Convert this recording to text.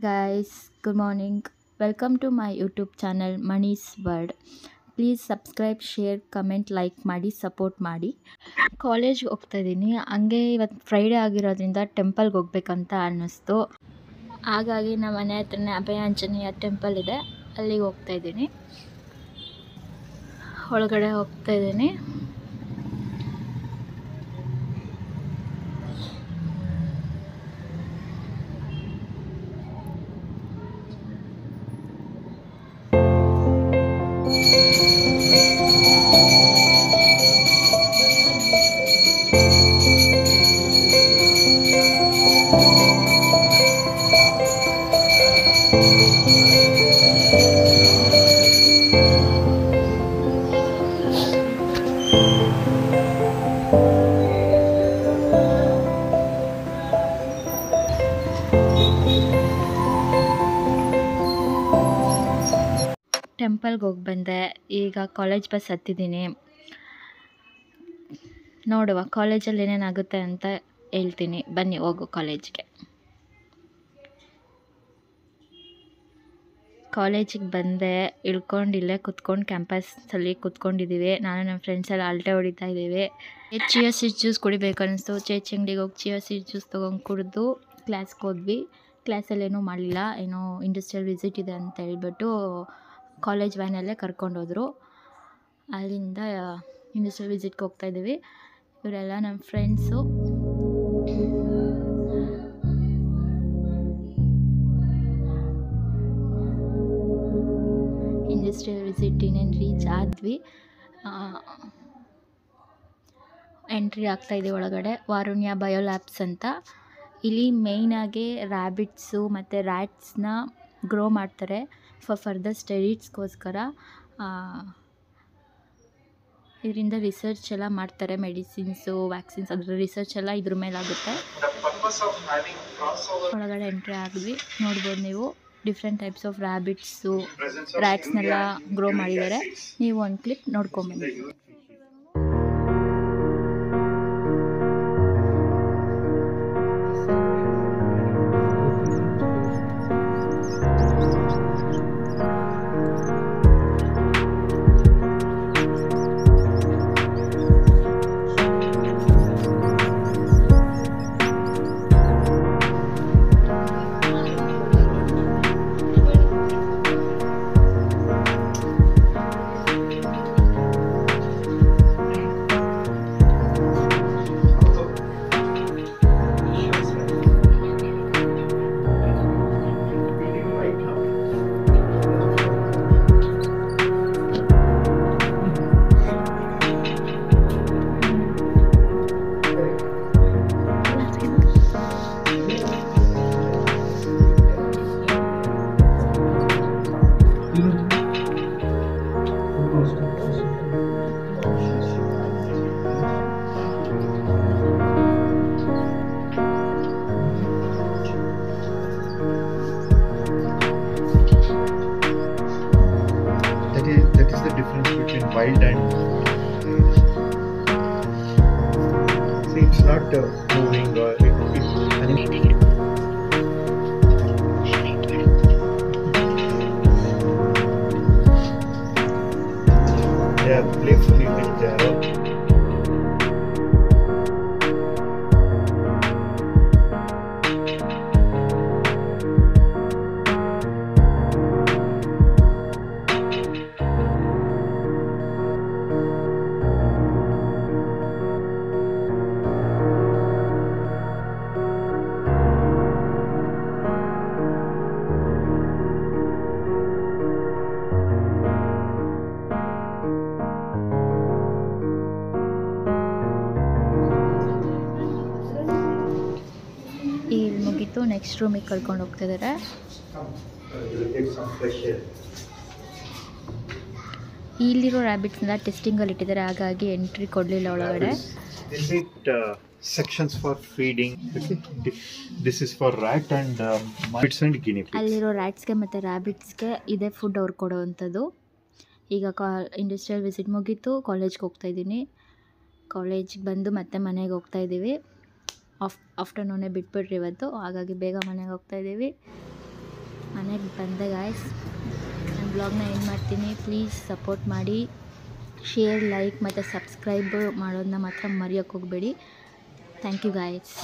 Guys, good morning. Welcome to my YouTube channel Money's World. Please subscribe, share, comment, like ಮಾಡಿ support ಮಾಡಿ. ಕಾಲೇಜ್ಗೆ ಹೋಗ್ತಾ ಇದ್ದೀನಿ. ಹಂಗೆ ಇವತ್ತು ಫ್ರೈಡೇ ಆಗಿರೋದ್ರಿಂದ ಟೆಂಪಲ್ಗೆ ಹೋಗ್ಬೇಕಂತ ಅನ್ನಿಸ್ತು. ಹಾಗಾಗಿ ನಮ್ಮ ಮನೆ ಹತ್ರನೇ ಅಭಯ ಆಂಜನೇಯ ಟೆಂಪಲ್ ಇದೆ, ಅಲ್ಲಿಗೆ ಹೋಗ್ತಾ ಇದ್ದೀನಿ. ಒಳಗಡೆ ಹೋಗ್ತಾ ಇದ್ದೀನಿ. ಟೆಂಪಲ್ಗೆ ಹೋಗಿ ಬಂದೆ. ಈಗ ಕಾಲೇಜ್ ಬಸ್ ಹತ್ತಿದ್ದೀನಿ. ನೋಡುವ ಕಾಲೇಜಲ್ಲಿ ಏನೇನಾಗುತ್ತೆ ಅಂತ ಹೇಳ್ತೀನಿ. ಬನ್ನಿ ಹೋಗು ಕಾಲೇಜ್ಗೆ. ಕಾಲೇಜಿಗೆ ಬಂದೆ, ಇಳ್ಕೊಂಡು ಇಲ್ಲೇ ಕುತ್ಕೊಂಡು ಕ್ಯಾಂಪಸಲ್ಲಿ ಕುತ್ಕೊಂಡಿದ್ದೀವಿ. ನಾನು ನಮ್ಮ ಫ್ರೆಂಡ್ಸ್ ಎಲ್ಲ ಅಲ್ಟೆ ಹೊಡಿತಾ ಇದ್ದೀವಿ. ಚಿಯಾ ಸೀಡ್ಸ್ ಜ್ಯೂಸ್ ಕುಡಿಬೇಕು ಅನ್ನಿಸ್ತು. ಚೇಚಿ ಅಂಗಡಿಗೆ ಹೋಗಿ ಚಿಯಾ ಸೀಡ್ಸ್ ಜ್ಯೂಸ್ ತೊಗೊಂಡು ಕುಡಿದು ಕ್ಲಾಸ್ಗೆ ಹೋದ್ವಿ. ಕ್ಲಾಸಲ್ಲಿ ಏನೂ ಮಾಡಲಿಲ್ಲ, ಏನೋ ಇಂಡಸ್ಟ್ರಿಯಲ್ ವಿಸಿಟ್ ಇದೆ ಅಂತ ಹೇಳ್ಬಿಟ್ಟು ಕಾಲೇಜ್ ವ್ಯಾನಲ್ಲೇ ಕರ್ಕೊಂಡೋದ್ರು. ಅಲ್ಲಿಂದ ಇಂಡಸ್ಟ್ರಿಯಲ್ ವಿಸಿಟ್ಗೆ ಹೋಗ್ತಾ ಇದ್ದೀವಿ. ಇವರೆಲ್ಲ ನಮ್ಮ ಫ್ರೆಂಡ್ಸು. ಇಂಡಸ್ಟ್ರಿಯಲ್ ವಿಸಿಟ್ ಇನ್ನೇನು ರೀಚ್ ಆದ್ವಿ. ಎಂಟ್ರಿ ಆಗ್ತಾಯಿದೆ ಒಳಗಡೆ. ವಾರುಣ್ಯ ಬಯೋಲ್ಯಾಬ್ಸ್ ಅಂತ. ಇಲ್ಲಿ ಮೇಯ್ನಾಗಿ ರ್ಯಾಬಿಟ್ಸು ಮತ್ತು ರ್ಯಾಟ್ಸ್ನ ಗ್ರೋ ಮಾಡ್ತಾರೆ ಫರ್ದರ್ ಸ್ಟಡೀಸ್ಗೋಸ್ಕರ. ಇದರಿಂದ ರಿಸರ್ಚ್ ಎಲ್ಲ ಮಾಡ್ತಾರೆ, ಮೆಡಿಸಿನ್ಸು, ವ್ಯಾಕ್ಸಿನ್ಸ್, ಅದರ ರಿಸರ್ಚ್ ಎಲ್ಲ ಇದ್ರ ಮೇಲಾಗುತ್ತೆ. ಒಳಗಡೆ ಎಂಟ್ರಿ ಆದ್ವಿ. ನೋಡ್ಬೋದು ನೀವು, ಡಿಫ್ರೆಂಟ್ ಟೈಪ್ಸ್ ಆಫ್ ರ್ಯಾಬಿಟ್ಸು, ರ್ಯಾಟ್ಸ್ನೆಲ್ಲ ಗ್ರೋ ಮಾಡಿದ್ದಾರೆ. ನೀವು ಒಂದು clip ನೋಡ್ಕೊಂಬನ್ನಿ. That is the difference between wild and see, it's not moving or they are playfully with their own. ಇಲ್ಲಿ ಮುಗೀತು. ನೆಕ್ಸ್ಟ್ ರೂಮಿಗೆ ಕರ್ಕೊಂಡು ಹೋಗ್ತಿದ್ದಾರೆ. ಇಲ್ಲಿರೋ ರ್ಯಾಬಿಟ್ಸ್ನ ಟೆಸ್ಟಿಂಗಲ್ಲಿ ಇಟ್ಟಿದ್ದಾರೆ, ಹಾಗಾಗಿ ಎಂಟ್ರಿ ಕೊಡಲಿಲ್ಲ ಒಳಗಡೆ. Sections for feeding. Okay. This is for rat and mice and guinea pigs. ಅಲ್ಲಿರೋ ರ್ಯಾಟ್ಸ್ಗೆ ಮತ್ತು ರ್ಯಾಬಿಟ್ಸ್ಗೆ ಇದೇ ಫುಡ್ ಅವ್ರು ಕೊಡೋವಂಥದ್ದು. ಈಗ ಇಂಡಸ್ಟ್ರಿಯಲ್ ವಿಸಿಟ್ ಮುಗೀತು, ಕಾಲೇಜ್ಗೆ ಹೋಗ್ತಾ ಇದ್ದೀನಿ. ಕಾಲೇಜಿಗೆ ಬಂದು ಮತ್ತೆ ಮನೆಗೆ ಹೋಗ್ತಾ ಇದ್ದೀವಿ. ಆಫ್ಟರ್ನೂನೇ ಬಿಟ್ಬಿಟ್ರಿ ಇವತ್ತು, ಹಾಗಾಗಿ ಬೇಗ ಮನೆಗೆ ಹೋಗ್ತಾ ಇದ್ದೀವಿ. ಮನೆಗೆ ಬಂದೆ ಗಾಯ್ಸ್. ನಾನು ಬ್ಲಾಗ್ನ ಏನು ಮಾಡ್ತೀನಿ, ಪ್ಲೀಸ್ ಸಪೋರ್ಟ್ ಮಾಡಿ, ಶೇರ್, ಲೈಕ್ ಮತ್ತು ಸಬ್ಸ್ಕ್ರೈಬ್ ಮಾಡೋದನ್ನ ಮಾತ್ರ ಮರೆಯೋಕ್ಕೆ ಹೋಗಬೇಡಿ. Thank you guys.